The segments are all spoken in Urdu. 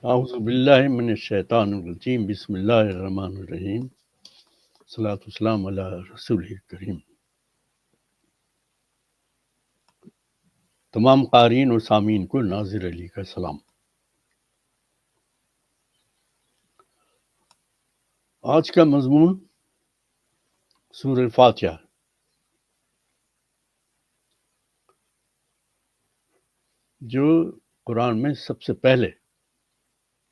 اعوذ باللہ من الشیطان الرجیم بسم اللہ الرحمن الرحیم صلاۃ والسلام علی رسول کریم۔ تمام قارئین اور سامعین کو ناظر علی کا سلام۔ آج کا مضمون سورہ فاتحہ، جو قرآن میں سب سے پہلے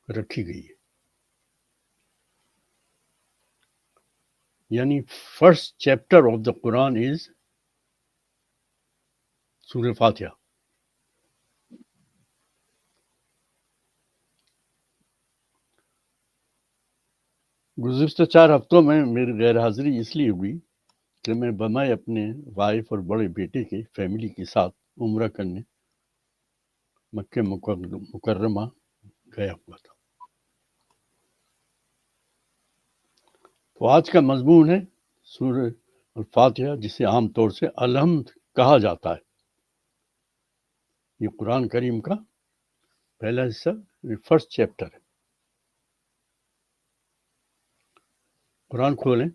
رکھی گئی ہے، یعنی فرسٹ چیپٹر آف دا قرآن از سورہ فاتحہ۔ گزشتہ 4 ہفتوں میں میری غیر حاضری اس لیے ہوئی کہ میں بمائے اپنے وائف اور بڑے بیٹے کے فیملی کے ساتھ عمرہ کرنے مکہ مکرمہ گیا ہوا تھا۔ تو آج کا مضمون ہے سورہ الفاتحہ، جسے عام طور سے الحمد کہا جاتا ہے۔ یہ قرآن کریم کا پہلا حصہ، فرسٹ چیپٹر ہے۔ قرآن کھولیں،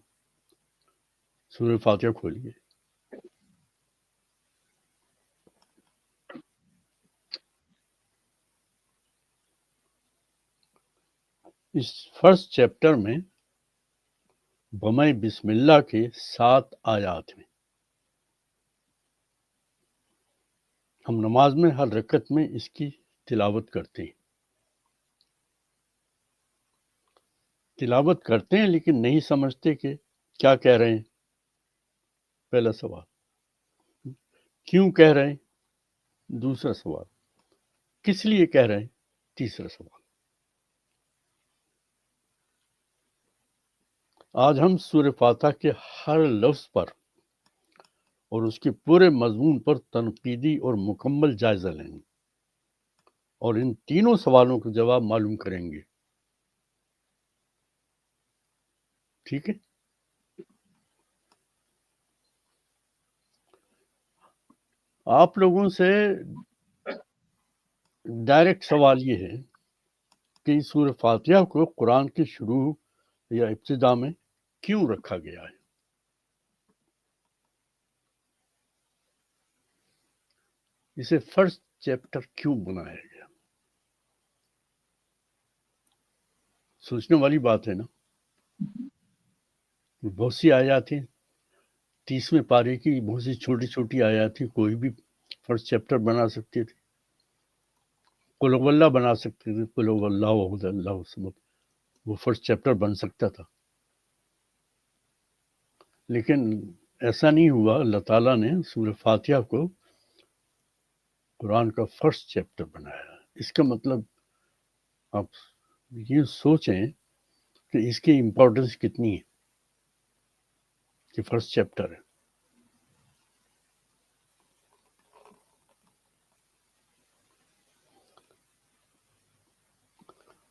سورہ فاتحہ کھولیے۔ اس فرسٹ چیپٹر میں بمائے بسم اللہ کے 7 آیات ہیں۔ ہم نماز میں ہر رکعت میں اس کی تلاوت کرتے ہیں۔ تلاوت کرتے ہیں لیکن نہیں سمجھتے کہ کیا کہہ رہے ہیں۔ پہلا سوال، کیوں کہہ رہے ہیں؟ دوسرا سوال، کس لیے کہہ رہے ہیں؟ تیسرا سوال۔ آج ہم سورہ فاتحہ کے ہر لفظ پر اور اس کے پورے مضمون پر تنقیدی اور مکمل جائزہ لیں گے اور ان تینوں سوالوں کا جواب معلوم کریں گے۔ ٹھیک ہے؟ آپ لوگوں سے ڈائریکٹ سوال یہ ہے کہ سورہ فاتحہ کو قرآن کے شروع یا ابتدا میں کیوں رکھا گیا ہے؟ اسے فرسٹ چیپٹر کیوں بنایا گیا؟ سوچنے والی بات ہے نا۔ بہت سی آیات ہیں، 30ویں پارے کی بہت سی چھوٹی چھوٹی آیات تھیں، کوئی بھی فرسٹ چیپٹر بنا سکتے تھے۔ قل هو اللہ بنا سکتے تھے، قل هو اللہ احد اللہ الصمد، وہ فرسٹ چیپٹر بن سکتا تھا۔ لیکن ایسا نہیں ہوا۔ اللہ تعالیٰ نے سورہ فاتحہ کو قرآن کا فرسٹ چیپٹر بنایا۔ اس کا مطلب آپ یہ سوچیں کہ اس کی امپورٹنس کتنی ہے کہ فرسٹ چیپٹر ہے۔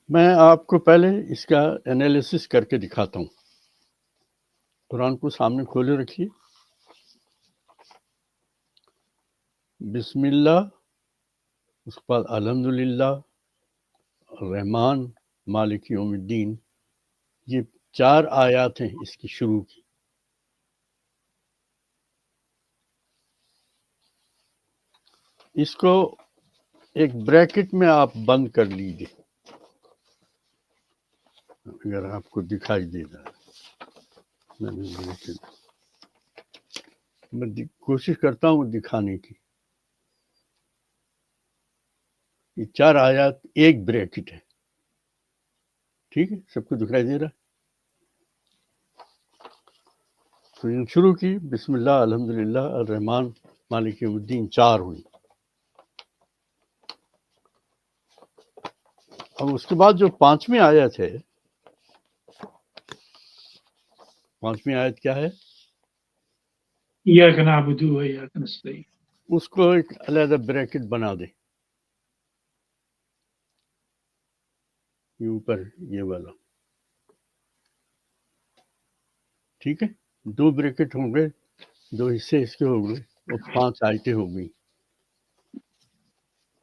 میں آپ کو پہلے اس کا انالیسس کر کے دکھاتا ہوں۔ قرآن کو سامنے کھولے رکھیے۔ بسم اللہ، اس کے بعد الحمدللہ، الرحمن، مالک یوم الدین، یہ 4 آیات ہیں اس کی شروع کی۔ اس کو ایک بریکٹ میں آپ بند کر لیجیے، اگر آپ کو دکھائی دے رہا ہے۔ میں کوشش کرتا ہوں دکھانے کی۔ یہ 4 آیات ایک بریکٹ ہے، ٹھیک ہے؟ سب کو دکھائی دے رہا ہے؟ تو یہ شروع کی بسم اللہ، الحمدللہ، الرحمن، مالک یوم الدین، 4 ہوئی۔ اب اس کے بعد جو 5ویں آیت ہے، 5ویں آیت کیا ہے؟ ایاک نعبد و ایاک نستعین۔ اس کو ایک علیحدہ بریکٹ بنا دیں، یہ اوپر یہ والا، ٹھیک ہے؟ 2 بریکٹ ہوں گے، 2 حصے اس کے ہوں گے، اور 5 آیتیں ہوں گی۔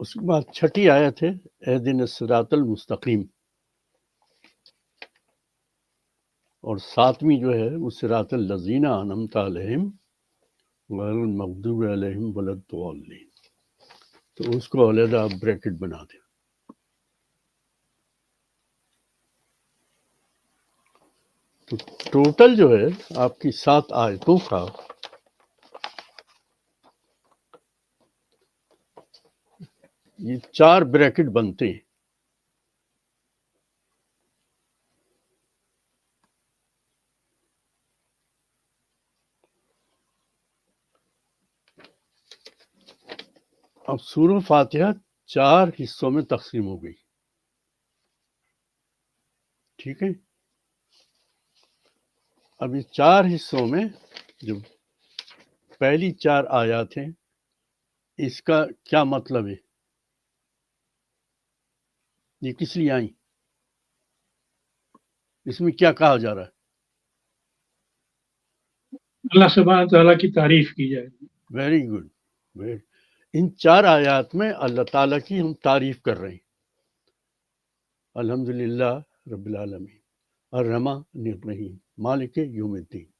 اس کے بعد چھٹی آیت ہے اہدنا الصراط المستقیم، اور ساتویں جو ہے وہ صراط الذین انعمت علیہم غیر المغضوب علیہم ولا الضالین، تو اس کو علیحدہ آپ بریکٹ بنا دیں۔ تو ٹوٹل جو ہے آپ کی 7 آیتوں کا یہ 4 بریکٹ بنتے ہیں۔ اب سورہ فاتحہ 4 حصوں میں تقسیم ہو گئی، ٹھیک ہے۔ اب یہ 4 حصوں میں جو پہلی 4 آیات ہیں اس کا کیا مطلب ہے، یہ کس لیے آئیں، اس میں کیا کہا جا رہا ہے؟ اللہ سبحانہ تعالیٰ کی تعریف کی جائے گی۔ ویری گڈ، ان 4 آیات میں اللہ تعالیٰ کی ہم تعریف کر رہے ہیں۔ الحمدللہ رب العالمین الرحمن الرحیم مالک یوم الدین،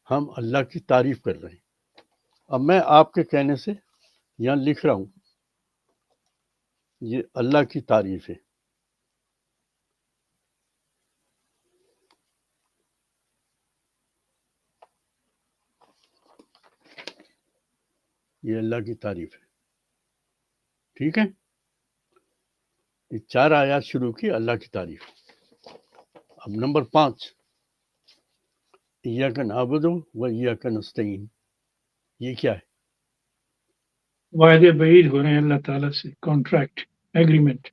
ہم اللہ کی تعریف کر رہے ہیں۔ اب میں آپ کے کہنے سے یہاں لکھ رہا ہوں، یہ اللہ کی تعریف ہے۔ یہ اللہ کی تعریف ہے، ٹھیک ہے۔ یہ 4 آیات شروع کی اللہ کی تعریف۔ اب نمبر 5، ایاک نعبد و ایاک نستعین، یہ کیا ہے؟ وعدے بعید ہو رہے ہیں اللہ تعالیٰ سے، کانٹریکٹ، ایگریمنٹ۔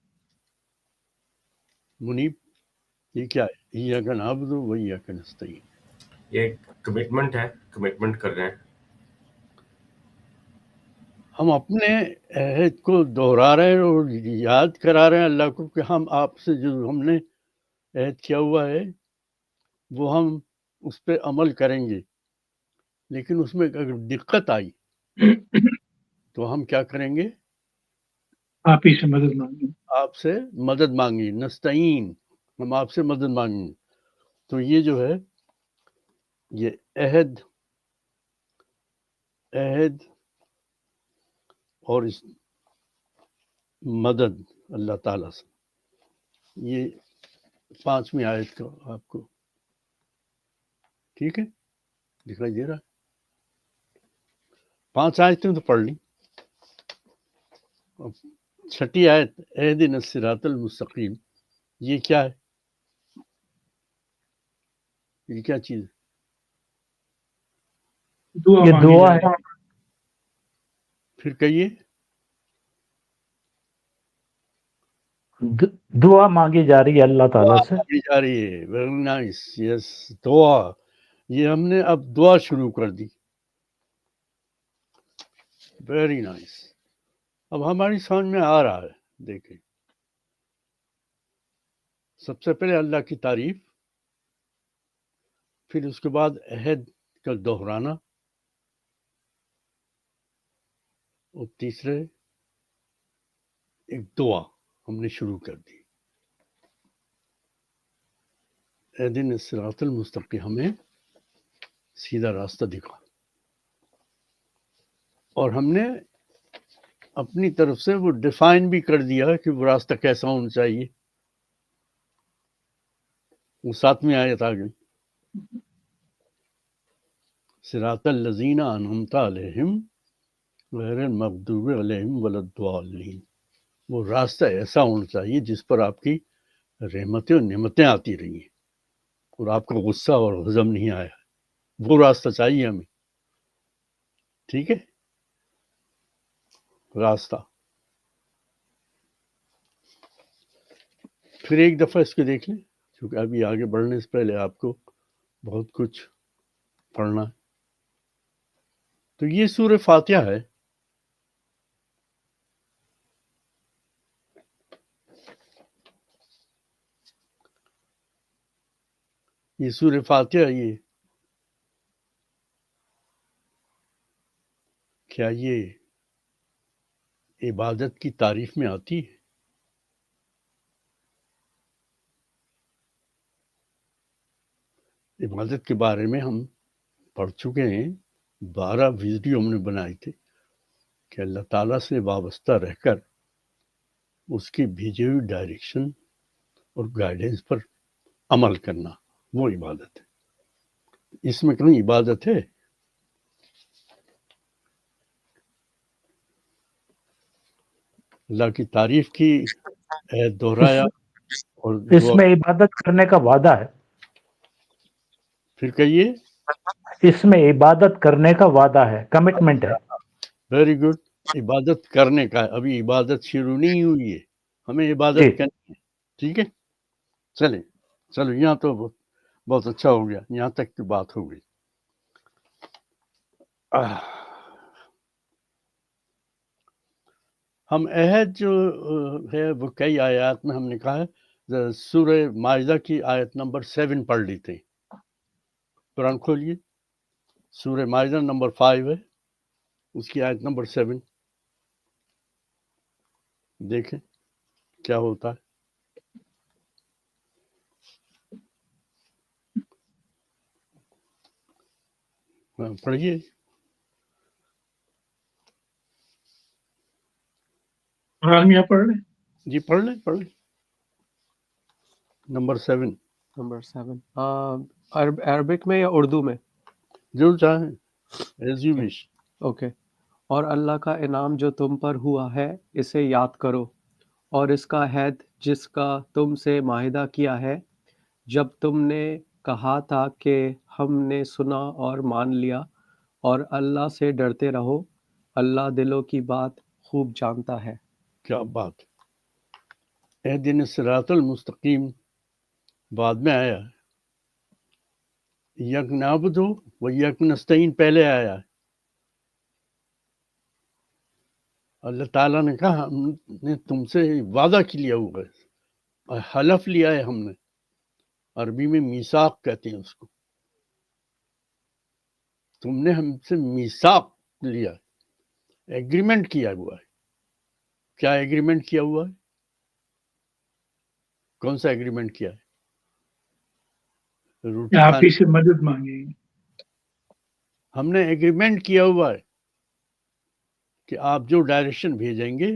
منیب یہ کیا ہے؟ ایاک نعبد و ایاک نستعین، یہ کمٹمنٹ ہے، کمٹمنٹ کر رہے ہیں۔ ہم اپنے عہد کو دہرا رہے ہیں اور یاد کرا رہے ہیں اللہ کو کہ ہم آپ سے جو ہم نے عہد کیا ہوا ہے وہ ہم اس پہ عمل کریں گے، لیکن اس میں اگر دقت آئی تو ہم کیا کریں گے؟ آپ ہی سے مدد مانگیں۔ آپ سے مدد مانگی، نستعین، ہم آپ سے مدد مانگیں۔ تو یہ جو ہے یہ عہد اور اس مدد اللہ تعالیٰ سے، یہ 5ویں آیت کا آپ کو ٹھیک ہے دکھائی دے رہا ہے؟ 5 آیتیں تو پڑھ لی، اب 6 آیت اہدنا الصراط المستقیم، یہ کیا ہے؟ یہ کیا چیز ہے؟ دعا یہ مانگی دعا جائے ہے، پھر کہیے دعا مانگی جا رہی ہے اللہ تعالیٰ سے۔ مانگی جا رہی ہے، ویری نائس، یس، دعا، یہ ہم نے اب دعا شروع کر دی، ویری نائس۔ اب ہماری سمجھ میں آ رہا ہے، دیکھیں سب سے پہلے اللہ کی تعریف، پھر اس کے بعد عہد کا دہرانا، اور تیسرے ایک دعا ہم نے شروع کر دی، اہدنا الصراط المستقیم، ہمیں سیدھا راستہ دکھا، اور ہم نے اپنی طرف سے وہ ڈیفائن بھی کر دیا کہ وہ راستہ کیسا ہونا چاہیے، وہ 7ویں آیت آ گئی، صراط الذین انعمت علیہم غیر المغضوب علیہم ولا الضالین، وہ راستہ ایسا ہونا چاہیے جس پر آپ کی رحمتیں اور نعمتیں آتی رہی ہیں اور آپ کا غصہ اور غضب نہیں آیا، وہ راستہ چاہیے ہمیں، ٹھیک ہے۔ راستہ پھر ایک دفعہ اس کو دیکھ لیں، کیونکہ ابھی آگے بڑھنے سے پہلے آپ کو بہت کچھ پڑھنا ہے۔ تو یہ سورہ فاتحہ ہے، یہ سورہ فاتحہ، یہ کیا یہ عبادت کی تعریف میں آتی ہے؟ عبادت کے بارے میں ہم پڑھ چکے ہیں، 12 ویڈیو ہم نے بنائے تھے کہ اللہ تعالیٰ سے وابستہ رہ کر اس کی بھیجی ہوئی ڈائریکشن اور گائیڈنس پر عمل کرنا، وہ عبادت ہے۔ اس میں کہیں عبادت ہے؟ اللہ کی تعریف کی، دہرایا اور اس دعا۔ میں عبادت کرنے کا وعدہ ہے، پھر کہیے۔ اس میں عبادت کرنے کا وعدہ ہے، کمٹمنٹ ہے۔ ویری گڈ، عبادت کرنے کا ہے، ابھی عبادت شروع نہیں ہوئی ہے، ہمیں عبادت جی کرنی ہے، ٹھیک ہے؟ چلو یہاں تو بہت اچھا ہو گیا، یہاں تک کی بات ہو گئی۔ ہم عہد جو ہے وہ کئی آیات میں ہم نے کہا ہے، سورہ مائدہ کی آیت نمبر 7 پڑھ لیتے ہیں۔ قرآن کھولیے، سورہ مائدہ نمبر 5 ہے، اس کی آیت نمبر 7 دیکھیں کیا ہوتا ہے۔ پڑھیے۔ عالمیہ پڑھ لیں۔ جی پڑھ لیں نمبر 7 نمبر 7 عربک میں یا اردو میں؟ جو چاہیں، ایز یو وش۔ اوکے۔ اور اللہ کا انعام جو تم پر ہوا ہے اسے یاد کرو، اور اس کا عہد جس کا تم سے معاہدہ کیا ہے جب تم نے کہا تھا کہ ہم نے سنا اور مان لیا، اور اللہ سے ڈرتے رہو، اللہ دلوں کی بات خوب جانتا ہے۔ کیا بات ہے، اہدنا الصراط المستقیم بعد میں آیا ہے، ایاک نعبد و ایاک نستعین پہلے آیا ہے۔ اللہ تعالیٰ نے کہا ہم نے تم سے وعدہ کیا ہوا ہے، اور حلف لیا ہے ہم نے، عربی میں میثاق کہتے ہیں اس کو، تم نے ہم سے میثاق لیا ہے، ایگریمنٹ کیا ہوا ہے۔ کیا ایگریمنٹ کیا ہوا ہے؟ کون سا ایگریمنٹ کیا ہے؟ روٹی آپ کھانے، ہی سے مدد مانگیں گے۔ ہم نے ایگریمنٹ کیا ہوا ہے کہ آپ جو ڈائریکشن بھیجیں گے،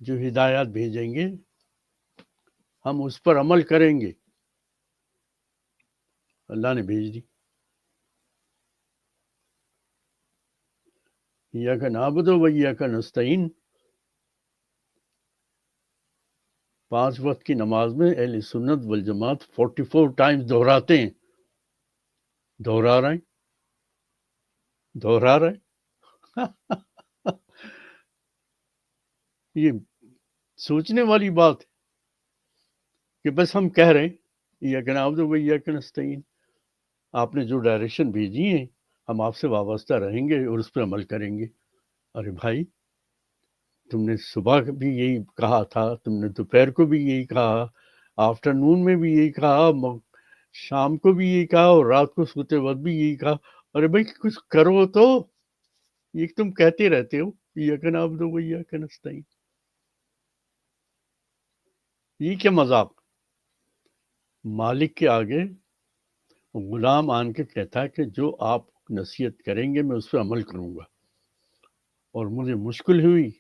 جو ہدایات بھیجیں گے، ہم اس پر عمل کریں گے۔ اللہ نے بھیج دی۔ ایاک نعبد و ایاک نستعین 5 وقت کی نماز میں اہل سنت والجماعت 44 ٹائمز دہراتے ہیں، دہرا رہے ہیں یہ سوچنے والی بات ہے کہ بس ہم کہہ رہے ہیں ایاک نعبد و ایاک نستعین، آپ نے جو ڈائریکشن بھیجی ہیں ہم آپ سے وابستہ رہیں گے اور اس پہ عمل کریں گے۔ ارے بھائی، تم نے صبح بھی یہی کہا تھا، تم نے دوپہر کو بھی یہی کہا، آفٹر نون میں بھی یہی کہا، شام کو بھی یہی کہا، اور رات کو سوتے وقت بھی یہی کہا۔ ارے بھائی کچھ کرو تو، یہ تم کہتے رہتے ہو ایاک نعبد و ایاک نستعین، یہ کیا مذاق؟ مالک کے آگے غلام آن کے کہتا ہے کہ جو آپ نصیحت کریں گے میں اس پہ عمل کروں گا، اور مجھے مشکل ہوئی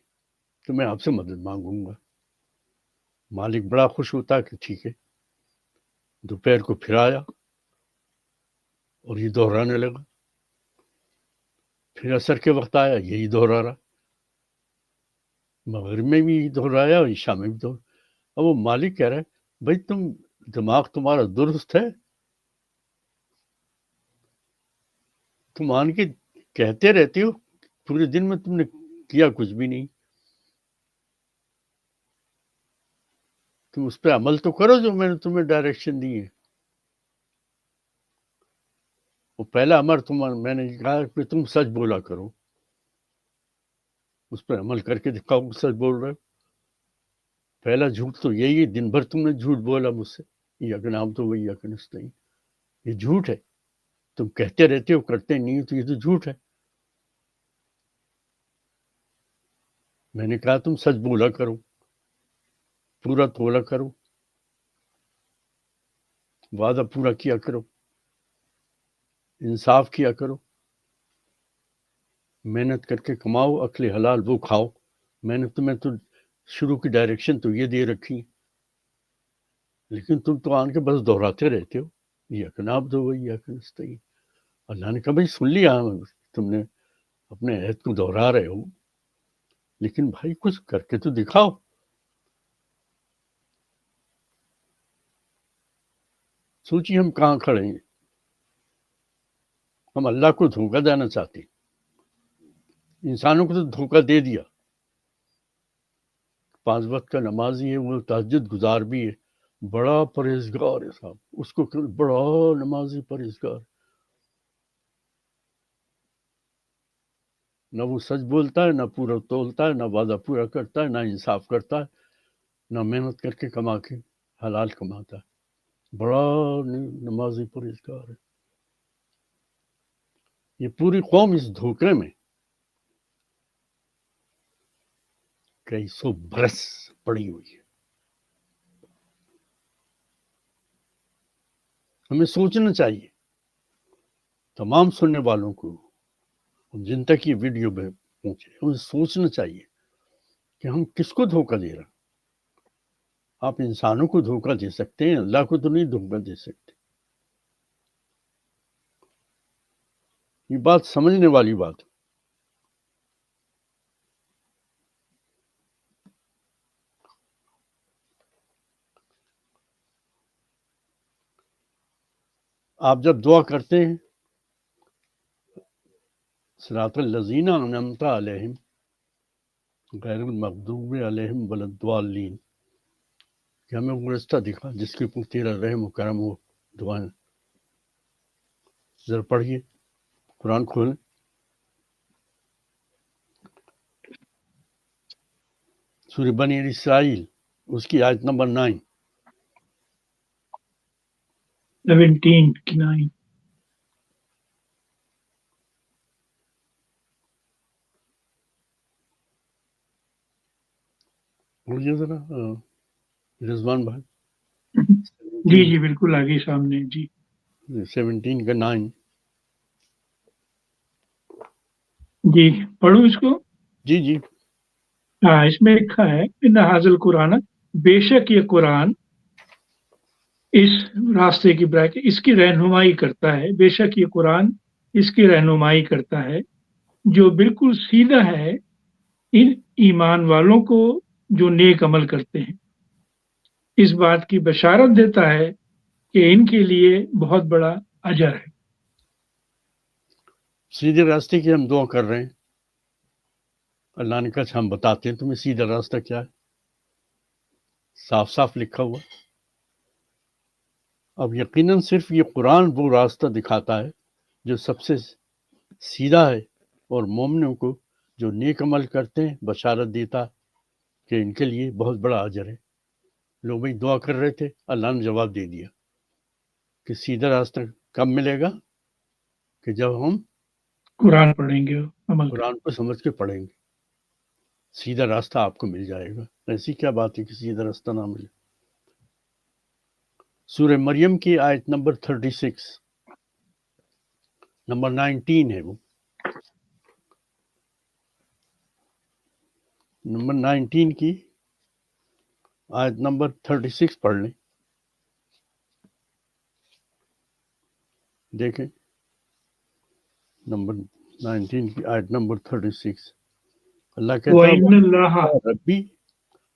تو میں آپ سے مدد مانگوں گا۔ مالک بڑا خوش ہوتا ہے کہ ٹھیک ہے۔ دوپہر کو پھر آیا اور یہ دہرانے لگا، پھر عصر کے وقت آیا، یہی دہرا رہا، مغرب میں بھی یہی دہرایا اور عشاء میں بھی دہرایا۔ اب وہ مالک کہہ رہا ہے بھائی دماغ تمہارا درست ہے؟ تم آن کے کہتے رہتے ہو، پورے دن میں تم نے کیا کچھ بھی نہیں، تم اس پہ عمل تو کرو جو میں نے تمہیں ڈائریکشن دی ہے۔ وہ پہلا امر میں نے کہا کہ تم سچ بولا کرو، اس پہ عمل کر کے دکھاؤ کہ سچ بول رہے ہو۔ پہلا جھوٹ تو یہی ہے، دن بھر تم نے جھوٹ بولا مجھ سے، ایاک نعبد و ایاک نستعین، یہ جھوٹ ہے۔ تم کہتے رہتے ہو کرتے نہیں ہو، تو یہ تو جھوٹ ہے۔ میں نے کہا تم سچ بولا کرو، پورا تولا کرو، وعدہ پورا کیا کرو، انصاف کیا کرو، محنت کر کے کماؤ، اکل حلال وہ کھاؤ. میں نے تمہیں تو شروع کی ڈائریکشن تو یہ دے رکھی، لیکن تم تو آن کے بس دہراتے رہتے ہو، ایاک نعبد و ایاک نستعین. اللہ نے کہا بھائی سن لیا، تم نے اپنے عہد کو دہرا رہے ہو، لیکن بھائی کچھ کر کے تو دکھاؤ. سوچیے ہم کہاں کھڑے ہیں. ہم اللہ کو دھوکہ دینا چاہتے ہیں، انسانوں کو تو دھوکہ دے دیا. 5 وقت کا نمازی ہے، وہ تہجد گزار بھی ہے، بڑا پرہیزگار ہے صاحب، اس کو بڑا نمازی پرہیزگار. نہ وہ سچ بولتا ہے، نہ پورا تولتا ہے، نہ وعدہ پورا کرتا ہے، نہ انصاف کرتا ہے، نہ محنت کر کے کما کے حلال کماتا ہے. بڑا نمازی پرہیزگار ہے. یہ پوری قوم اس دھوکے میں کئی 100 برس پڑی ہوئی ہے. ہمیں سوچنا چاہیے، تمام سننے والوں کو، جن تک یہ ویڈیو میں پہنچے، ہمیں سوچنا چاہیے کہ ہم کس کو دھوکہ دے رہے ہیں. آپ انسانوں کو دھوکہ دے سکتے ہیں، اللہ کو تو نہیں دھوکہ دے سکتے. یہ بات سمجھنے والی بات ہے. آپ جب دعا کرتے ہیں صراط الذین انعمت علیہم غیر المغضوب علیہم ولا الضالین، کہ ہمیں وہ رستہ دکھا جس کے اوپر تیرا رحم و کرم ہو. دعائیں ذرا پڑھیے، قرآن کھولیں. سورہ بنی اسرائیل، اس کی آیت نمبر 9. 17 کی 9. بولیے ذرا رضوان بھائی. جی جی بالکل آگے سامنے. جی 17 کا 9. جی پڑھوں اس کو. جی جی. ہاں اس میں لکھا ہے ان حاضل قرآن، بے شک یہ قرآن اس راستے کی بریک اس کی رہنمائی کرتا ہے. بے شک یہ قرآن اس کی رہنمائی کرتا ہے جو بالکل سیدھا ہے ان ایمان والوں کو جو نیک عمل کرتے ہیں. اس بات کی بشارت دیتا ہے کہ ان کے لیے بہت بڑا اجر ہے. سیدھے راستے کی ہم دعا کر رہے ہیں. اللہ نے کہا ہم بتاتے ہیں تمہیں سیدھا راستہ کیا ہے، صاف صاف لکھا ہوا. اب یقیناً صرف یہ قرآن وہ راستہ دکھاتا ہے جو سب سے سیدھا ہے، اور مومنوں کو جو نیک عمل کرتے ہیں بشارت دیتا کہ ان کے لیے بہت بڑا اجر ہے. لوگ بھائی دعا کر رہے تھے، اللہ نے جواب دے دیا کہ سیدھا راستہ کب ملے گا؟ کہ جب ہم قرآن پڑھیں گے عمل کریں. قرآن کو سمجھ کے پڑھیں گے، سیدھا راستہ آپ کو مل جائے گا. ایسی کیا بات ہے کہ سیدھا راستہ نہ ملے. سورہ مریم کی آیت نمبر 36، نمبر 19 ہے وہ. نمبر 19 کی آیت نمبر 36 پڑھ لیں. دیکھیں نمبر 19 کی آیت نمبر 36. اللہ کہتا ہے وَإِنَّ اللَّهَ ربی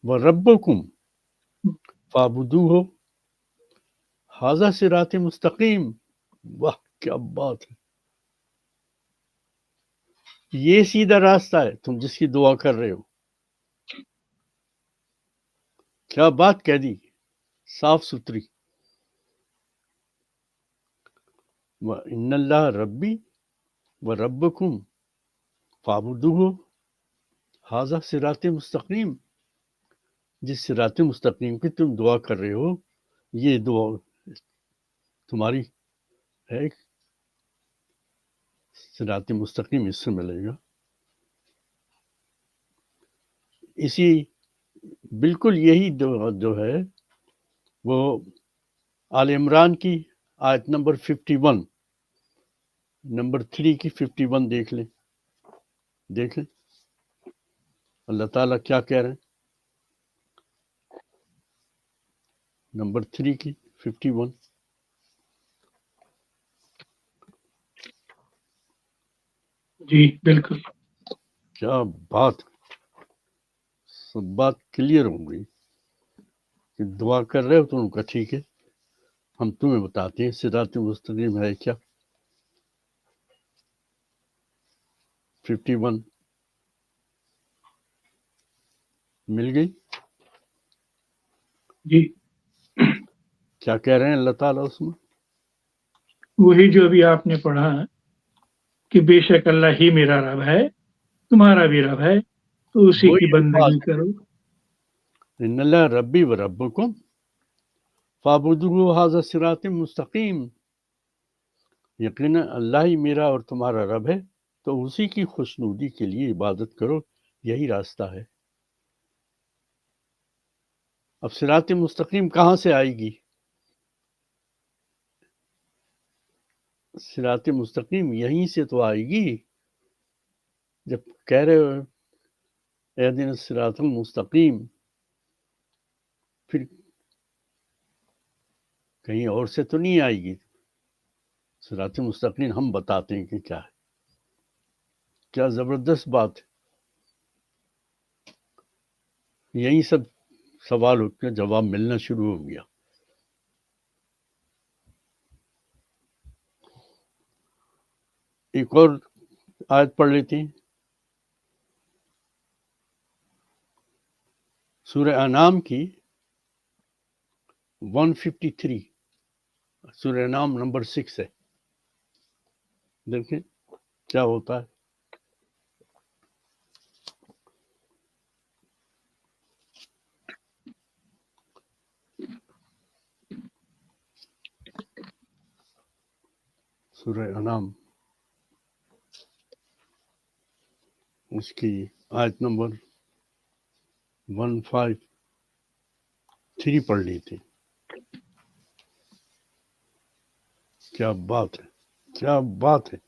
و ربکم فاعبدوہ ھذا صراط مستقیم. واہ کیا بات ہے، یہ سیدھا راستہ ہے تم جس کی دعا کر رہے ہو. کیا بات کہہ دی، صاف ستھری. وَإِنَّ اللَّهَ ربی و ربکم فاعبدوہ ھذا صراط مستقیم. جس صراط مستقیم کی تم دعا کر رہے ہو، یہ دعا تمہاری ہے. صراط مستقیم اس سے ملے گا. اسی بالکل یہی جو ہے وہ آل عمران کی آیت نمبر 51 نمبر 3 کی 51 دیکھ لیں اللہ تعالیٰ کیا کہہ رہے ہیں. نمبر 3 کی 51. جی بالکل. کیا بات، سب بات کلیئر ہو گئی کہ دعا کر رہے ہو تو ان کا ٹھیک ہے، ہم تمہیں بتاتے ہیں صراط مستقیم ہے کیا. 51 مل گئی. جی کیا کہہ رہے ہیں اللہ تعالیٰ اس میں؟ وہی جو ابھی آپ نے پڑھا کہ بے شک اللہ ہی میرا رب ہے، تمہارا بھی رب ہے، تو اسی وہی کی بندگی الفاظ کرو. ان اللہ ربی و ربکم فاعبدوہ ھذا صراط مستقیم. یقینا اللہ ہی میرا اور تمہارا رب ہے، تو اسی کی خوشنودی کے لیے عبادت کرو، یہی راستہ ہے. اب صراط مستقیم کہاں سے آئے گی؟ صراط مستقیم یہیں سے تو آئے گی جب کہہ رہے ہو اہدنا الصراط المستقیم، پھر کہیں اور سے تو نہیں آئے گی. صراط مستقیم ہم بتاتے ہیں کہ کیا ہے. کیا زبردست بات ہے. یہی سب سوال کا جواب ملنا شروع ہو گیا. ایک اور آیت پڑھ لیتے ہیں، سورہ انعام کی 153. سورہ انعام نمبر 6 ہے. دیکھیں کیا ہوتا ہے. سورہ انعام اس کی آیت نمبر 153 پڑھ لیتے ہیں. کیا بات ہے، کیا بات ہے.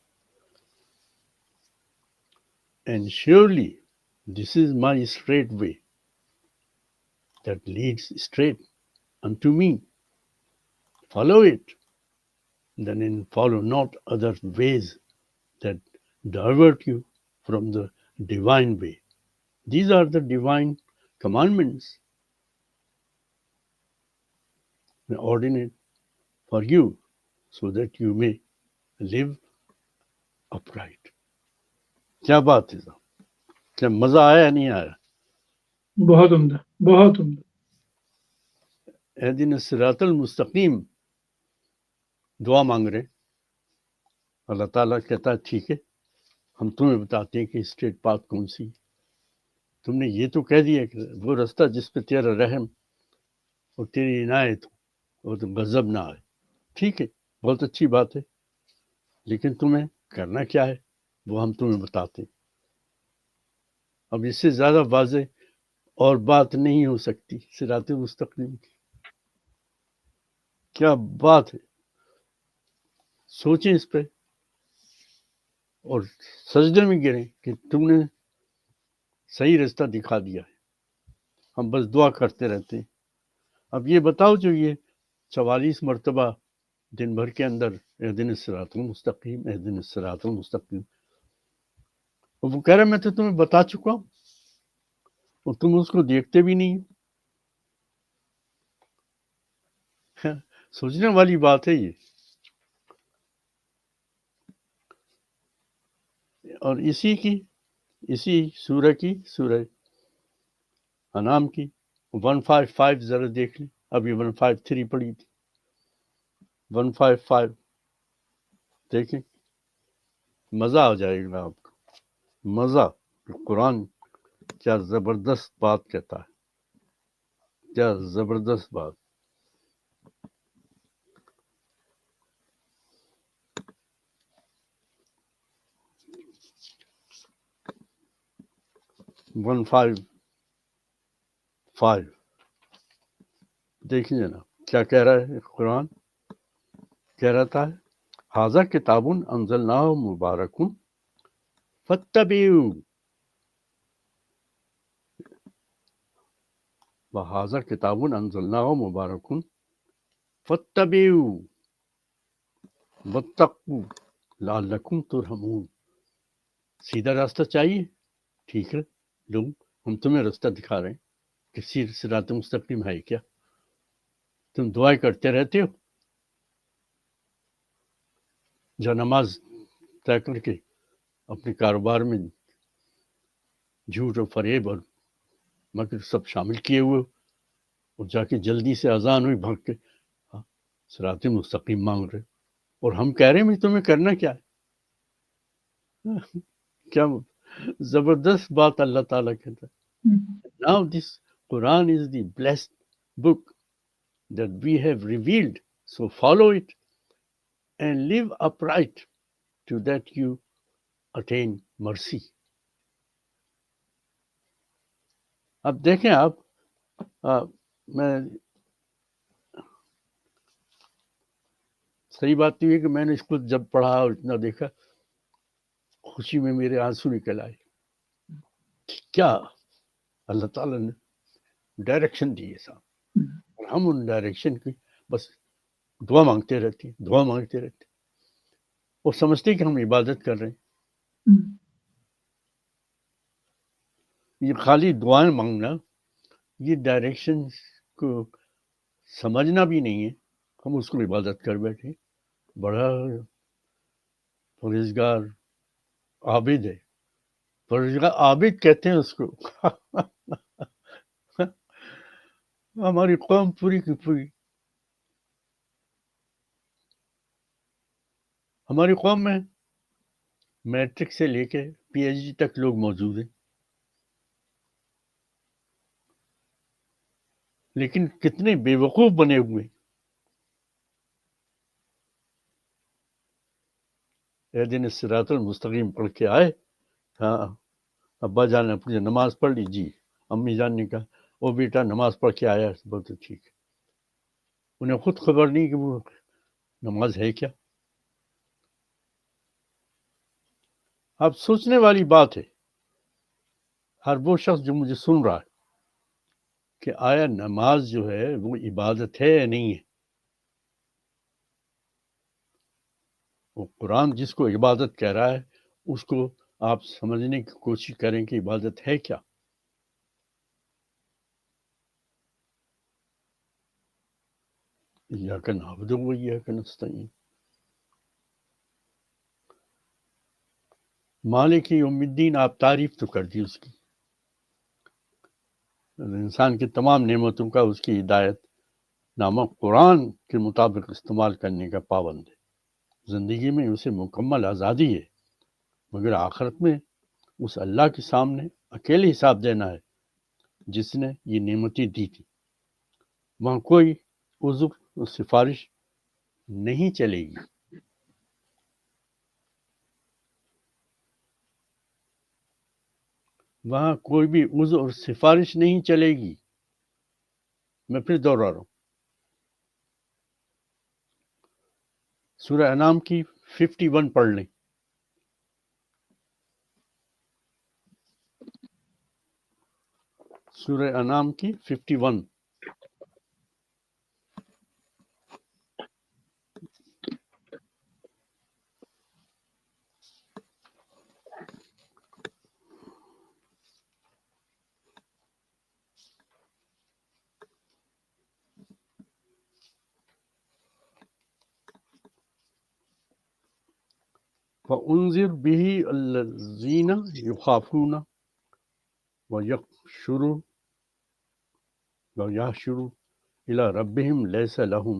And surely this is my straight way that leads straight unto me. Follow it, then follow not other ways that divert you from the divine way. These are the divine commandments ordinate for you so that you may live upright. کیا بات ہے صاحب، کیا مزہ آیا یا نہیں آیا؟ بہت عمدہ، بہت عمدہ. اہدنا الصراط المستقیم دعا مانگ رہے، اللہ تعالیٰ کہتا ہے ٹھیک ہے، ہم تمہیں بتاتے ہیں کہ اسٹریٹ پاتھ کون سی. تم نے یہ تو کہہ دیا کہ وہ راستہ جس پہ تیرا رحم اور تیری عنایت ہو اور غضب نہ آئے. ٹھیک ہے، بہت اچھی بات ہے، لیکن تمہیں کرنا کیا ہے وہ ہم تمہیں بتاتے ہیں. اب اس سے زیادہ واضح اور بات نہیں ہو سکتی صراط مستقیم کی. کیا بات ہے. سوچیں اس پہ اور سجدے میں گریں کہ تم نے صحیح راستہ دکھا دیا ہے. ہم بس دعا کرتے رہتے ہیں. اب یہ بتاؤ جو یہ 44 مرتبہ دن بھر کے اندر اہدنا الصراط المستقیم اہدنا الصراط المستقیم، اور وہ کہہ رہا میں تو تمہیں بتا چکا ہوں اور تم اس کو دیکھتے بھی نہیں. سوچنے والی بات ہے یہ. اور اسی سورہ کی سورہ انعام کی 155 ذرا دیکھ لیں. ابھی 153 پڑھی تھی. 155 دیکھیں، مزہ آ جائے گا آپ کو. مزہ. قرآن کیا زبردست بات کہتا ہے، کیا زبردست بات. 5 دیکھیں جناب کیا کہہ رہا ہے قرآن. کہہ رہا ہے ھذا کتاب انزلناہ مبارک فاتبعوا وَھذا کتاب انزلناہ مبارک فاتبعوا واتقوا لعلکم ترحمون. سیدھا راستہ چاہیے؟ ٹھیک ہے لوگ ہم تمہیں راستہ دکھا رہے ہیں کہ صراط مستقیم ہے کیا. تم دعائیں کرتے رہتے ہو جو نماز طے کر کے اپنے کاروبار میں جھوٹ اور فریب اور مگر سب شامل کیے ہوئے اور جا کے جلدی سے اذان ہوئی بھاگ کے صراط مستقیم مانگ رہے. اور ہم کہہ رہے ہیں تمہیں کرنا کیا ہے. کیا زبردست بات اللہ تعالیٰ کہتا ہے. Now this Quran is the blessed book that we have revealed, so follow it and live upright to that you attain mercy. اب دیکھیں آپ میں صحیح بات یہ ہے کہ میں نے اس کو جب پڑھا اور اتنا دیکھا خوشی میں میرے آنسو نکل آئے. کیا اللہ تعالیٰ نے ڈائریکشن دی ہے صاحب اور ہم ان ڈائریکشن کی بس دعا مانگتے رہتے اور سمجھتے کہ ہم عبادت کر رہے ہیں. یہ خالی دعائیں مانگنا یہ ڈائریکشن کو سمجھنا بھی نہیں ہے. ہم اس کو عبادت کر بیٹھے. بڑا پرہیزگار عابد ہے. پرہیزگار عابد کہتے ہیں اس کو. ہماری قوم پوری کی پوری ہماری قوم میں میٹرک سے لے کے پی ایچ ڈی تک لوگ موجود ہیں لیکن کتنے بے وقوف بنے ہوئے. اہدنا الصراط المستقیم پڑھ کے آئے. ہاں ابا جان نے اپنی نماز پڑھ لی. جی امی جان نے کہا وہ بیٹا نماز پڑھ کے آیا بہت ٹھیک ہے. انہیں خود خبر نہیں کہ وہ نماز ہے کیا. اب سوچنے والی بات ہے ہر وہ شخص جو مجھے سن رہا ہے کہ آیا نماز جو ہے وہ عبادت ہے یا نہیں ہے. وہ قرآن جس کو عبادت کہہ رہا ہے اس کو آپ سمجھنے کی کوشش کریں کہ عبادت ہے کیا. ایاک نعبد و ایاک نستعین. مالک یوم الدین آپ تعریف تو کر دی اس کی. انسان کی تمام نعمتوں کا اس کی ہدایت نامہ قرآن کے مطابق استعمال کرنے کا پابند ہے. زندگی میں اسے مکمل آزادی ہے مگر آخرت میں اس اللہ کے سامنے اکیلے حساب دینا ہے جس نے یہ نعمتیں دی تھی. وہاں کوئی عذر اور سفارش نہیں چلے گی. وہاں کوئی بھی عذر اور سفارش نہیں چلے گی. میں پھر دوہرا رہا ہوں. سورہ انعام کی 51 پڑھ لیں. سورہ انعام کی 51. فَأُنذِرْ بِهِ الَّذِينَ يُخَافُونَ وَيَحْشُرُوا إِلَى رَبِّهِمْ لَيْسَ لَهُم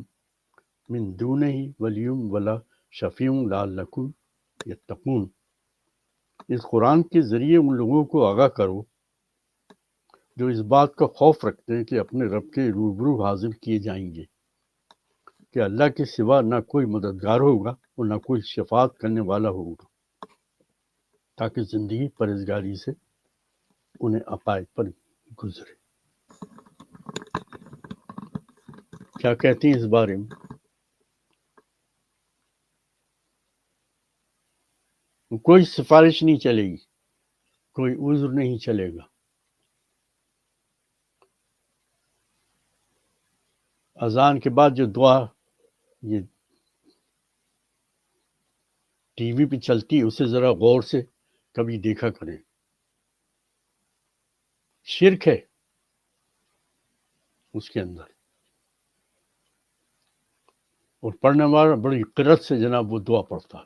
مِّن دُونِهِ وَلِيٌّ وَلَا شَفِيعٌ لَعَلَّكُمْ يَتَّقُونَ. اس قرآن کے ذریعے ان لوگوں کو آگاہ کرو جو اس بات کا خوف رکھتے ہیں کہ اپنے رب کے روبرو حاضر کیے جائیں گے کہ اللہ کے سوا نہ کوئی مددگار ہوگا اور نہ کوئی شفاعت کرنے والا ہوگا تاکہ زندگی پرہیزگاری سے انہیں عقائد پر گزرے. کیا کہتے ہیں اس بارے میں؟ کوئی سفارش نہیں چلے گی، کوئی عذر نہیں چلے گا. اذان کے بعد جو دعا یہ ٹی وی پہ چلتی ہے اسے ذرا غور سے کبھی دیکھا کریں. شرک ہے اس کے اندر، اور پڑھنے والا بڑی قرت سے جناب وہ دعا پڑھتا ہے.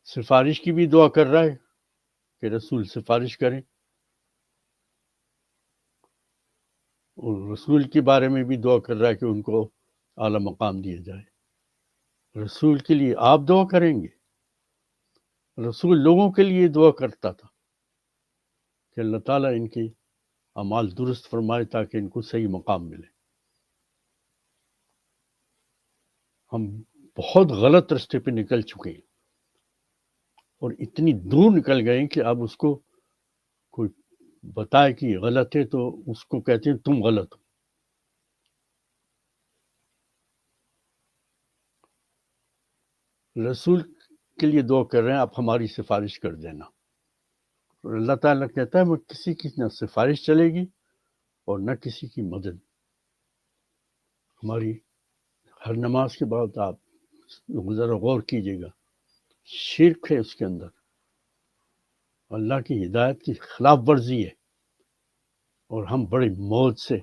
سفارش کی بھی دعا کر رہا ہے کہ رسول سفارش کریں، اور رسول کے بارے میں بھی دعا کر رہا ہے کہ ان کو اعلیٰ مقام دیا جائے. رسول کے لیے آپ دعا کریں گے؟ رسول لوگوں کے لیے دعا کرتا تھا کہ اللہ تعالیٰ ان کے اعمال درست فرمائے تاکہ ان کو صحیح مقام ملے. ہم بہت غلط رستے پہ نکل چکے ہیں، اور اتنی دور نکل گئے کہ اب اس کو کوئی بتائے کہ غلط ہے تو اس کو کہتے ہیں تم غلط ہو. رسول کے لیے دعا کر رہے ہیں، آپ ہماری سفارش کر دینا. اور اللہ تعالیٰ کہتا ہے وہ کسی کی نہ سفارش چلے گی اور نہ کسی کی مدد. ہماری ہر نماز کے بعد آپ ذرا غور کیجیے گا، شرک ہے اس کے اندر، اللہ کی ہدایت کی خلاف ورزی ہے. اور ہم بڑی موج سے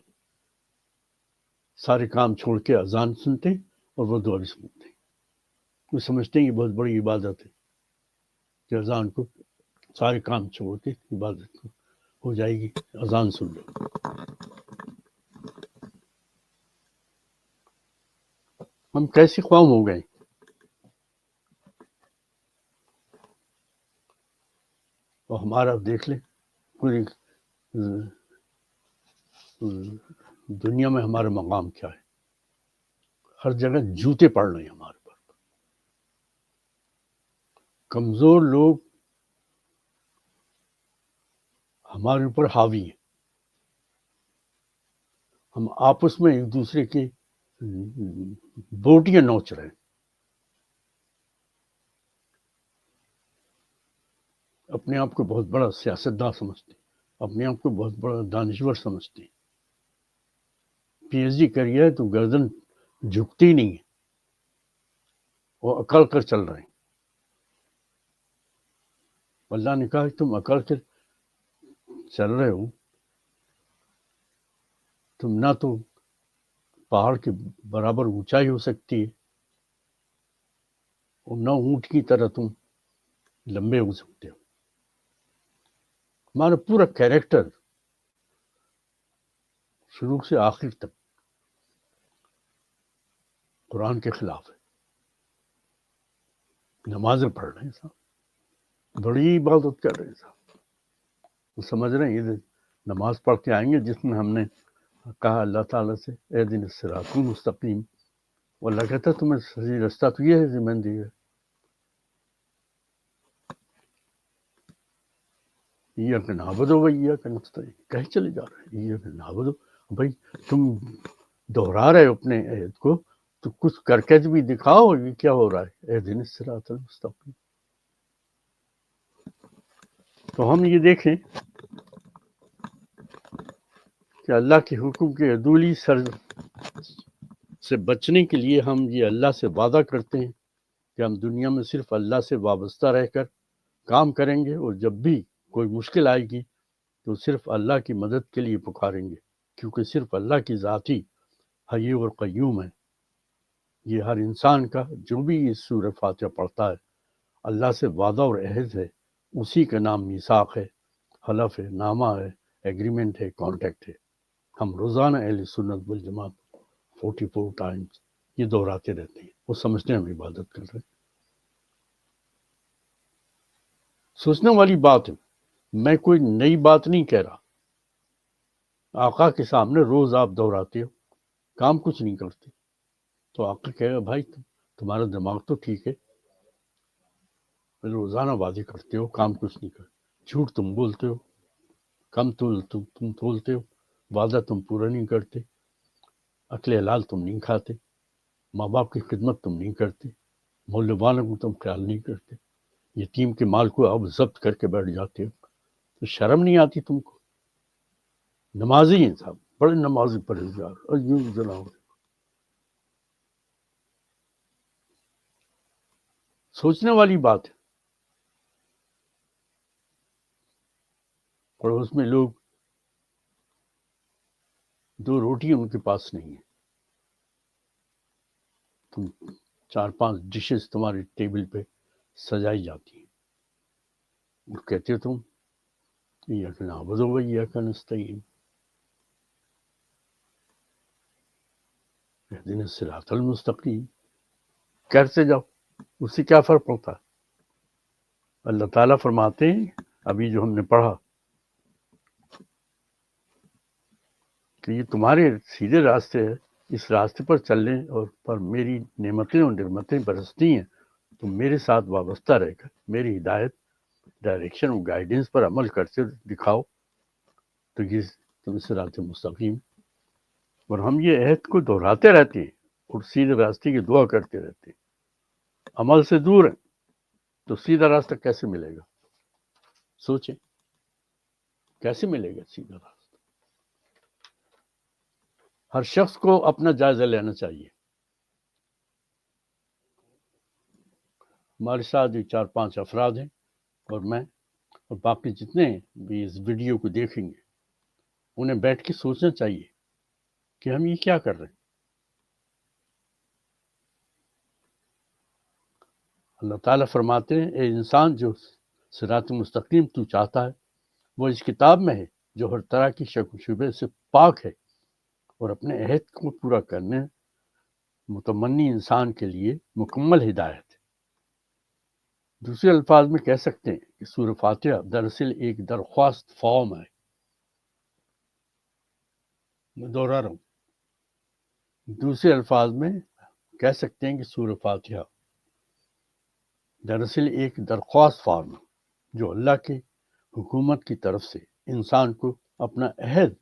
سارے کام چھوڑ کے اذان سنتے اور وہ دعا بھی سنتے. وہ سمجھتے ہیں کہ بہت بڑی عبادت ہے کہ اذان کو سارے کام چھوڑ کے عبادت ہو جائے گی، اذان سن لو. ہم کیسے قوم ہو گئے؟ اور ہمارا دیکھ لیں پوری دنیا میں ہمارا مقام کیا ہے. ہر جگہ جوتے پڑ رہے ہیں ہمارے پر. کمزور لوگ ہمارے اوپر حاوی ہیں. ہم آپس میں ایک دوسرے کی بوٹیاں نوچ رہے ہیں. اپنے آپ کو بہت بڑا سیاستدان سمجھتے ہیں، اپنے آپ کو بہت بڑا دانشور سمجھتے ہیں. پی ایچ ڈی کریے تو گردن جھکتی نہیں ہے، وہ اکڑ کر چل رہے ہیں. اللہ نے کہا کہ تم اکڑ کر چل رہے ہو، تم نہ تو پہاڑ کے برابر اونچائی ہو سکتی ہے اور نہ اونٹ کی طرح تم لمبے ہو سکتے ہو. ہمارا پورا کیریکٹر شروع سے آخر تک قرآن کے خلاف ہے. نمازیں پڑھ رہے ہیں صاحب، بڑی عبادت کر رہے ہیں صاحب. وہ سمجھ رہے ہیں یہ نماز پڑھ کے آئیں گے جس میں ہم نے کہا اللہ تعالیٰ سے اہدنا الصراط المستقیم، وہ اللہ کہتا ہے تمہیں صحیح رستہ تو یہ ہے جو میں نے دیا ہے. ایاک نعبد و ایاک نستعین کہیں چلے جا رہے ہیں. ایاک نعبد، بھائی تم دہرا رہے ہو اپنے عہد کو تو کچھ کر کے بھی دکھاؤ یہ کیا ہو رہا ہے. اہدنا الصراط المستقیم. تو ہم یہ دیکھیں کہ اللہ کے حکم کے عدولی سر سے بچنے کے لیے ہم یہ اللہ سے وعدہ کرتے ہیں کہ ہم دنیا میں صرف اللہ سے وابستہ رہ کر کام کریں گے، اور جب بھی کوئی مشکل آئے گی تو صرف اللہ کی مدد کے لیے پکاریں گے، کیونکہ صرف اللہ کی ذات ہی حی اور قیوم ہے. یہ ہر انسان کا جو بھی یہ سورہ فاتحہ پڑھتا ہے اللہ سے وعدہ اور عہد ہے، اسی کا نام میثاق ہے، حلف ہے، نامہ ہے، ایگریمنٹ ہے، کانٹیکٹ ہے. ہم روزانہ اہل سنت والجماعت 44 ٹائمز یہ دہراتے رہتے ہیں. وہ سمجھتے ہیں ہم عبادت کر رہے ہیں. سوچنے والی بات ہے، میں کوئی نئی بات نہیں کہہ رہا. آقا کے سامنے روز آپ دہراتے ہو، کام کچھ نہیں کرتے، تو آقا کہے گا بھائی تمہارا دماغ تو ٹھیک ہے، روزانہ وعدے کرتے ہو، کام کچھ نہیں کرتے، جھوٹ تم بولتے ہو، کم تم تولتے ہو، وعدہ تم پورا نہیں کرتے، اکل حلال تم نہیں کھاتے، ماں باپ کی خدمت تم نہیں کرتے، محلے والوں کو تم خیال نہیں کرتے، یتیم کے مال کو اب ضبط کر کے بیٹھ جاتے ہو، تو شرم نہیں آتی تم کو؟ نمازی ہیں صاحب، بڑے نمازی پرہیزگار، اور یوں جناب سوچنے والی بات ہے۔ پڑوس میں لوگ 2 روٹی ان کے پاس نہیں ہے، تم 4-5 ڈشز تمہاری ٹیبل پہ سجائی جاتی ہیں، اور کہتے ہو تم ایاک نعبد و ایاک نستعین، اہدنا الصراط المستقیم، کرتے جاؤ، اس سے کیا فرق پڑتا ہے؟ اللہ تعالیٰ فرماتے ہیں ابھی جو ہم نے پڑھا کہ یہ تمہارے سیدھے راستے ہے، اس راستے پر چلنے اور پر میری نعمتیں اور نعمتیں برستی ہیں، تم میرے ساتھ وابستہ رہ کر میری ہدایت، ڈائریکشن اور گائیڈنس پر عمل کرتے دکھاؤ، تو یہ تم صراط مستقیم۔ اور ہم یہ عہد کو دہراتے رہتے ہیں اور سیدھے راستے کی دعا کرتے رہتے ہیں، عمل سے دور ہیں تو سیدھا راستہ کیسے ملے گا؟ سوچیں کیسے ملے گا سیدھا راستہ؟ ہر شخص کو اپنا جائزہ لینا چاہیے۔ ہمارے ساتھ 4-5 افراد ہیں، اور میں اور باقی جتنے بھی اس ویڈیو کو دیکھیں گے انہیں بیٹھ کے سوچنا چاہیے کہ ہم یہ کیا کر رہے ہیں۔ اللہ تعالیٰ فرماتے ہیں اے انسان، جو صراط مستقیم تو چاہتا ہے وہ اس کتاب میں ہے جو ہر طرح کی شک و شبہ سے پاک ہے، اور اپنے عہد کو پورا کرنے متمنی انسان کے لیے مکمل ہدایت ہے۔ دوسرے الفاظ میں کہہ سکتے ہیں کہ سورہ فاتحہ دراصل ایک درخواست فارم ہے۔ میں دوہرا رہا ہوں، دوسرے الفاظ میں کہہ سکتے ہیں کہ سورہ فاتحہ دراصل ایک درخواست فارم ہے جو اللہ کے حکومت کی طرف سے انسان کو اپنا عہد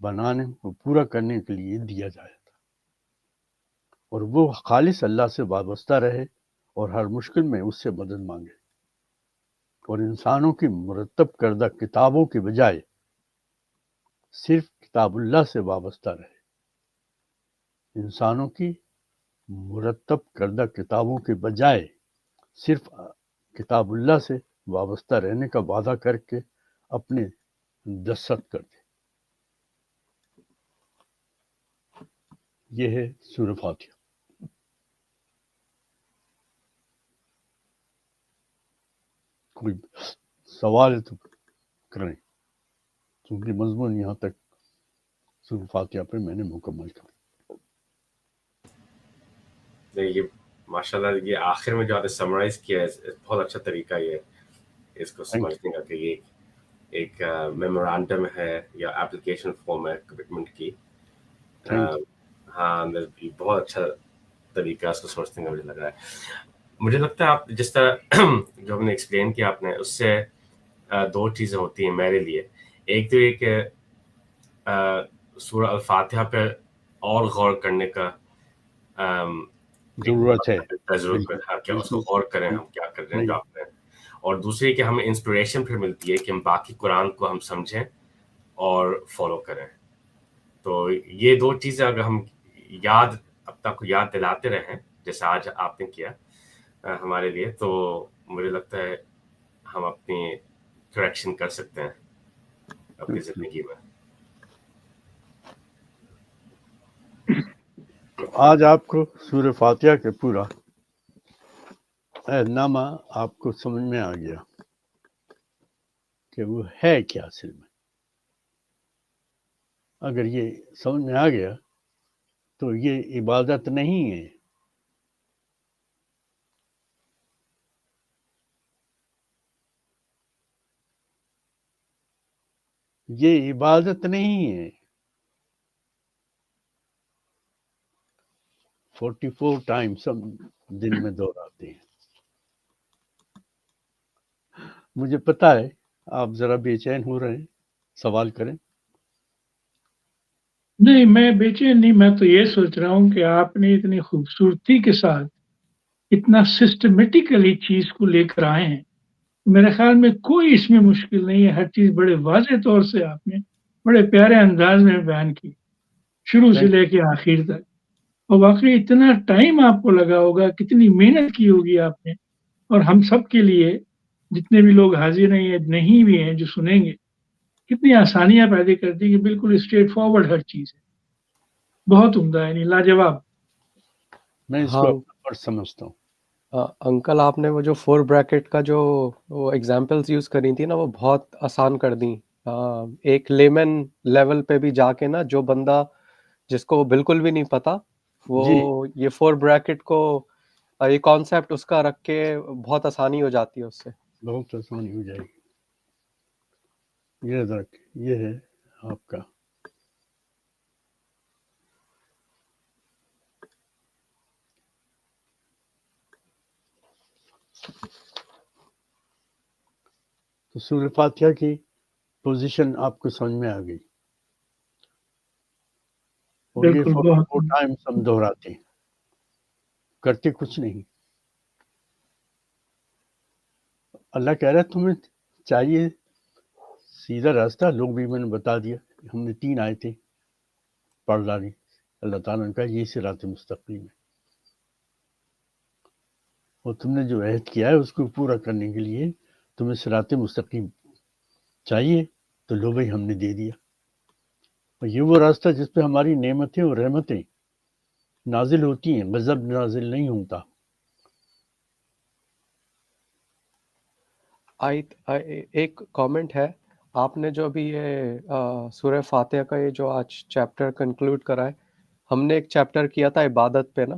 بنانے اور پورا کرنے کے لیے دیا جایا تھا، اور وہ خالص اللہ سے وابستہ رہے اور ہر مشکل میں اس سے مدد مانگے، اور انسانوں کی مرتب کردہ کتابوں کے بجائے صرف کتاب اللہ سے وابستہ رہے۔ انسانوں کی مرتب کردہ کتابوں کے بجائے صرف کتاب اللہ سے وابستہ رہنے کا وعدہ کر کے اپنے دستخط کر دے۔ یہ ہے سورہ فاتحہ۔ کوئی سوال ہے تو کریں، کیونکہ مضمون یہاں تک سورہ فاتحہ پہ میں نے مکمل کر۔ یہ ماشاءاللہ یہ آخر میں جو آپ نے سمرائز کیا ہے بہت اچھا طریقہ یہ اس کو سمجھنے کا کہ یہ ایک میمورانڈم ہے یا اپلیکیشن فارم ہے کمٹمنٹ کی۔ ہاں بہت اچھا طریقہ اس کو سوچنے کا مجھے لگ رہا ہے۔ مجھے لگتا ہے آپ جس طرح جو ہم نے ایکسپلین کیا آپ نے، اس سے 2 چیزیں ہوتی ہیں میرے لیے۔ ایک تو یہ کہ سورہ الفاتحہ پہ اور غور کرنے کا ضرورت ہے، ضرورت ہے کہ اس کو غور کریں ہم کیا کر رہے ہیں جو آپ نے، اور دوسری کہ ہمیں انسپریشن پھر ملتی ہے کہ ہم باقی قرآن کو ہم سمجھیں اور فالو کریں۔ تو یہ 2 چیزیں اگر ہم یاد اپنا کو یاد دلاتے رہیں جیسے آج آپ نے کیا ہمارے لیے، تو مجھے لگتا ہے ہم اپنی کریکشن کر سکتے ہیں اپنی زندگی میں۔ آج آپ کو سورہ فاتحہ کے پورا عہد نامہ آپ کو سمجھ میں آ گیا کہ وہ ہے کیا اصل میں۔ اگر یہ سمجھ میں آ گیا تو یہ عبادت نہیں ہے، یہ عبادت نہیں ہے۔ 44 ٹائمز ہم دن میں دہراتے ہیں۔ مجھے پتا ہے آپ ذرا بے چین ہو رہے ہیں سوال کریں. نہیں میں بے چین نہیں، میں تو یہ سوچ رہا ہوں کہ آپ نے اتنی خوبصورتی کے ساتھ اتنا سسٹمیٹیکلی چیز کو لے کر آئے ہیں، میرے خیال میں کوئی اس میں مشکل نہیں ہے. ہر چیز بڑے واضح طور سے آپ نے بڑے پیارے انداز میں بیان کی، شروع سے لے کے آخر تک. اور واقعی اتنا ٹائم آپ کو لگا ہوگا، کتنی محنت کی ہوگی آپ نے، اور ہم سب کے لیے جتنے بھی لوگ حاضر ہیں یا نہیں بھی ہیں جو سنیں گے، کتنی آسانیاں پیدا کرتی کہ بالکل اسٹریٹ فارورڈ ہر چیز ہے. بہت عمدہ ہے، یعنی لاجواب. میں اس ہاں کو اپنا فرض سمجھتا ہوں. انکل آپ نے وہ جو 4 بریکٹ کا جو وہ ایگزامپلس یوز کری تھی نا، وہ بہت آسان کر دیں. ایک لیمن لیول پہ بھی جا کے نا، جو بندہ جس کو بالکل بھی نہیں پتا، وہ جی یہ 4 بریکٹ کو یہ کانسیپٹ اس کا رکھ کے بہت آسانی ہو جاتی ہے اس سے. بہت آسانی ہو جائے گی. یہ درک یہ ہے آپ کا. تو سورہ فاتحہ کی پوزیشن آپ کو سمجھ میں آ گئی، اور یہ بالکل 44 بہت ٹائمز ہم دہراتے ہیں، کرتے کچھ نہیں. اللہ کہہ رہا ہے تمہیں چاہیے سیدھا راستہ. لوگ بھی میں نے بتا دیا، ہم نے 3 آیتیں پڑھ ڈالی. اللہ تعالیٰ نے کہا یہ صراط مستقیم ہے، اور تم نے جو عہد کیا ہے اس کو پورا کرنے کے لیے تمہیں صراط مستقیم چاہیے، تو لو بھائی ہم نے دے دیا. اور یہ وہ راستہ جس پہ ہماری نعمتیں اور رحمتیں نازل ہوتی ہیں، غضب نازل نہیں ہوتا. ایک کامنٹ ہے، آپ نے جو ابھی یہ سورہ فاتحہ کا یہ جو آج چیپٹر کنکلوڈ کرا ہے، ہم نے ایک چیپٹر کیا تھا عبادت پہ نا،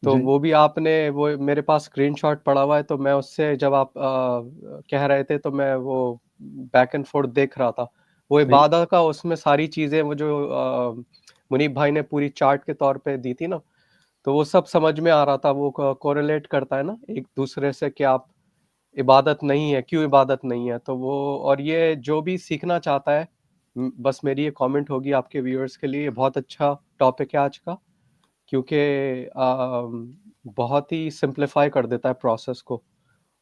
تو جی وہ بھی آپ نے، وہ میرے پاس اسکرین شاٹ پڑا ہوا ہے، تو میں اس سے جب آپ کہہ رہے تھے تو میں وہ بیک اینڈ فورتھ دیکھ رہا تھا. وہ صحیح. عبادت کا اس میں ساری چیزیں وہ جو منیب بھائی نے پوری چارٹ کے طور پہ دی تھی نا، تو وہ سب سمجھ میں آ رہا تھا. وہ کوریلیٹ کرتا ہے نا ایک دوسرے سے کہ آپ عبادت نہیں ہے، کیوں عبادت نہیں ہے. تو وہ، اور یہ جو بھی سیکھنا چاہتا ہے، بس میری یہ کامنٹ ہوگی آپ کے ویورز کے لیے، یہ بہت اچھا ٹاپک ہے آج کا، کیونکہ بہت ہی سمپلیفائی کر دیتا ہے پروسیس کو،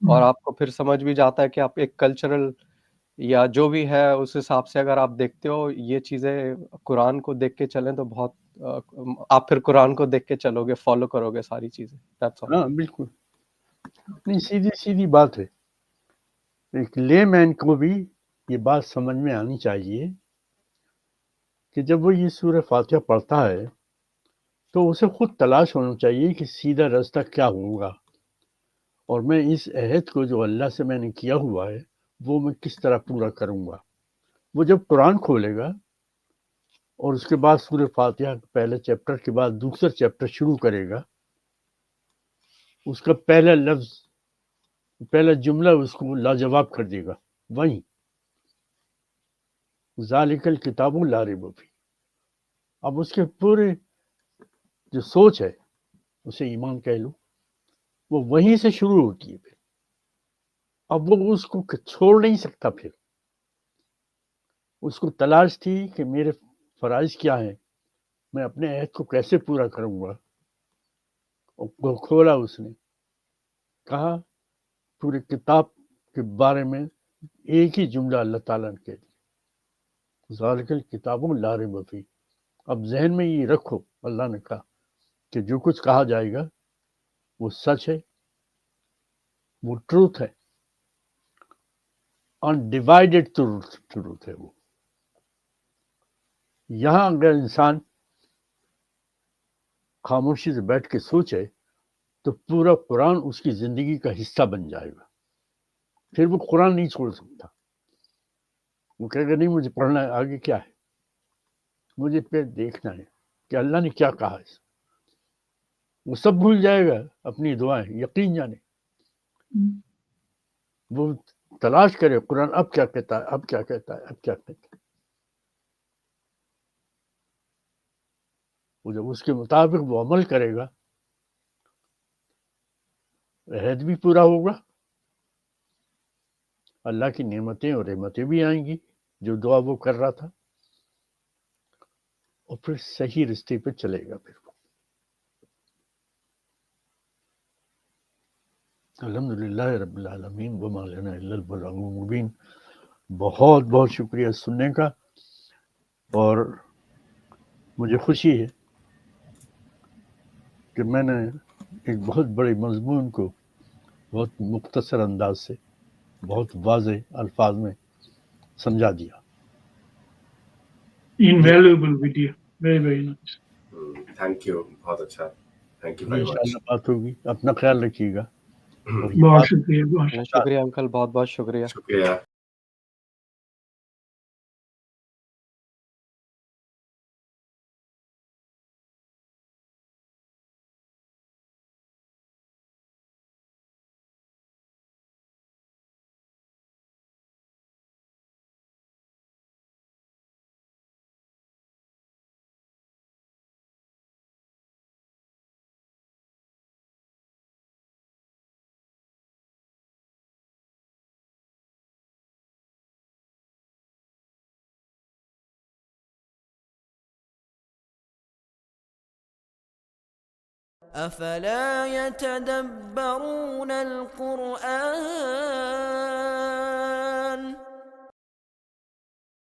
اور آپ کو پھر سمجھ بھی جاتا ہے کہ آپ ایک کلچرل یا جو بھی ہے اس حساب سے اگر آپ دیکھتے ہو یہ چیزیں، قرآن کو دیکھ کے چلیں تو بہت آپ پھر قرآن کو دیکھ کے چلو گے، فالو کرو گے ساری چیزیں. That's all. ہاں بالکل، نہیں سیدھی بات ہے. ایک لے مین کو بھی یہ بات سمجھ میں آنی چاہیے کہ جب وہ یہ سورہ فاتحہ پڑھتا ہے تو اسے خود تلاش ہونا چاہیے کہ سیدھا راستہ کیا ہوگا، اور میں اس عہد کو جو اللہ سے میں نے کیا ہوا ہے وہ میں کس طرح پورا کروں گا. وہ جب قرآن کھولے گا اور اس کے بعد سورہ فاتحہ پہلے چیپٹر کے بعد دوسرا چیپٹر شروع کرے گا، اس کا پہلا لفظ، پہلا جملہ اس کو لاجواب کر دے گا. وہیں ذالک الکتاب لا ریب فیہ، اب اس کے پورے جو سوچ ہے اسے ایمان کہہ لو، وہ وہیں سے شروع ہوتی ہے. پھر اب وہ اس کو چھوڑ نہیں سکتا. پھر اس کو تلاش تھی کہ میرے فرائض کیا ہیں، میں اپنے عہد کو کیسے پورا کروں گا. اور کھولا اس نے، کہا پورے کتاب کے بارے میں ایک ہی جملہ اللہ تعالیٰ نے کہہ دیا، ذالک الکتاب لا ریب فیہ. اب ذہن میں یہ رکھو، اللہ نے کہا کہ جو کچھ کہا جائے گا وہ سچ ہے، وہ ٹروتھ ہے، انڈیوائڈیڈ ٹروتھ ہے. وہ یہاں اگر انسان خاموشی سے بیٹھ کے سوچے تو پورا قرآن اس کی زندگی کا حصہ بن جائے گا. پھر وہ قرآن نہیں چھوڑ سکتا. وہ کہے گا نہیں مجھے پڑھنا ہے، آگے کیا ہے، مجھے پھر دیکھنا ہے کہ اللہ نے کیا کہا ہے. وہ سب بھول جائے گا، اپنی دعائیں، یقین جانے. وہ تلاش کرے قرآن اب کیا کہتا ہے، اب کیا کہتا ہے، اب کیا کہتا ہے. وہ جب اس کے مطابق وہ عمل کرے گا، عہد بھی پورا ہوگا، اللہ کی نعمتیں اور رحمتیں بھی آئیں گی، جو دعا وہ کر رہا تھا، اور پھر صحیح رستے پہ چلے گا. پھر الحمدللہ رب العالمین وما لنا الا البلاغ المبین. بہت بہت شکریہ سننے کا، اور مجھے خوشی ہے کہ میں نے ایک بہت بڑے مضمون کو بہت مختصر انداز سے، بہت واضح الفاظ میں سمجھا دیا. Invaluable video. Very, very nice. Thank you, بہت اچھا، تھینک یو جی ویری مچ. انشاءاللہ بات ہوگی. اپنا خیال رکھیے گا. اور یہ بہت بات شکریہ، بہت شکریہ. شکریہ انکل، بہت بہت شکریہ. شکریہ. أفلا يتدبرون القرآن